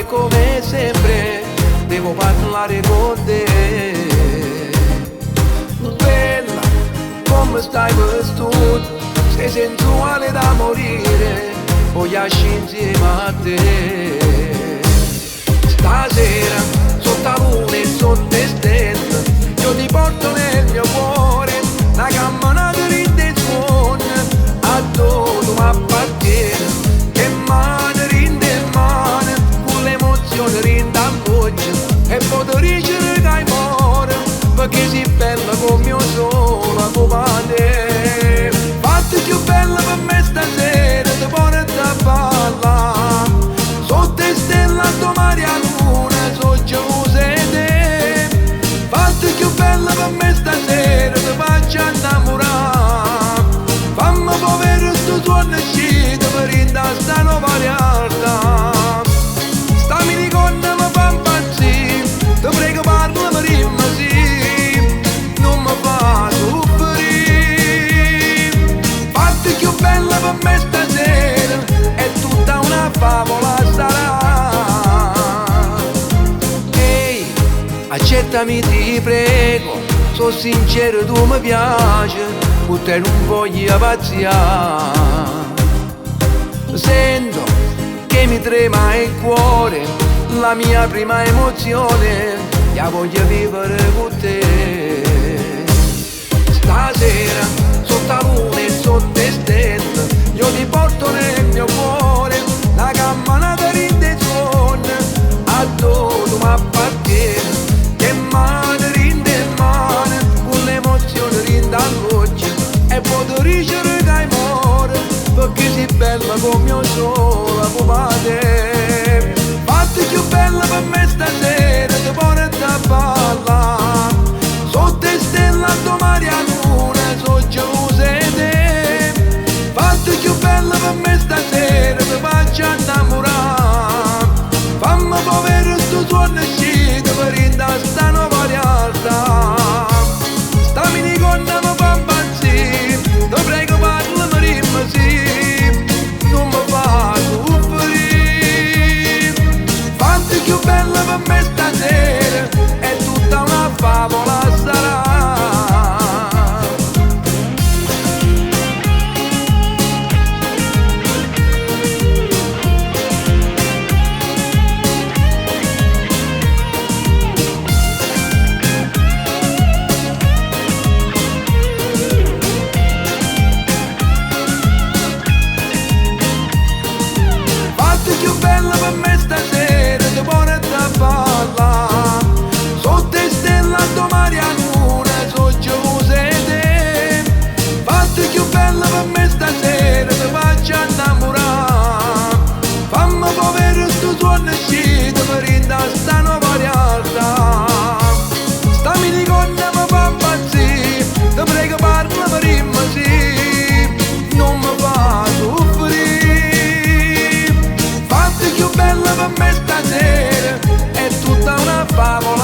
come sempre devo parlare con te. Bella, come stai vestita? Sei sensuale da morire, voglio uscire insieme a te. Stasera, sotto la luna e sotto le stelle, io ti porto nel mio cuore una camminata rinde suona, a dove mi appartiene, che mano rinde mano, con l'emozione rinde a voce, e potrò dicere che hai muore, perché sei bella come io sono, la tua te. Fatti più bella per me stasera, ti porto a ballare, sotto le stelle a domani a luna, so gelosa di te. Fatti più bella per me stasera, ti faccio innamorare, fammi povero sto suono uscito per sta nuova realtà. Sta minigonna mi fa impazzire, ti prego parla per rimma sì, non mi fa soffrire. Fatti più bella per me stasera, è tutta una favola sarà. Ehi, accettami ti prego, sono sincero tu mi piaci, con te non voglio pazziare. Sento che mi trema il cuore, la mia prima emozione, la voglio vivere con te. Stasera, sotto la luna e sotto le stelle, io ti porto nel mio cuore, la camminata rinde suona, a dove mi appartiene, che mano rinde mano, con l'emozione rinde a voce, e potrò dicere che hai muore, perché sei bella come io sono, la tua te. Fatti più bella per me stasera, ti porto a ballare, sotto le stelle a domani a luna, so gelosa di te. Fatti più bella per me stasera, ti faccio innamorare, fammi povero sto suono uscito per sta nuova realtà. Sta minigonna mi fa impazzire, ti prego parla per rimma sì, non mi fa soffrire. Fatti più bella per me stasera, è tutta una favola sarà. Fatti più bella per me stasera, ti porto a ballare, sotto le stelle a domani a luna, so gelosa di te. Fatti più bella per me stasera, ti faccio innamorare, fammi povero sto suono uscito per sta nuova realtà. Sta minigonna mi fa impazzire, ti prego parla per rimma sì, non mi fa soffrire. Fatti più bella per me stasera, è tutta una favola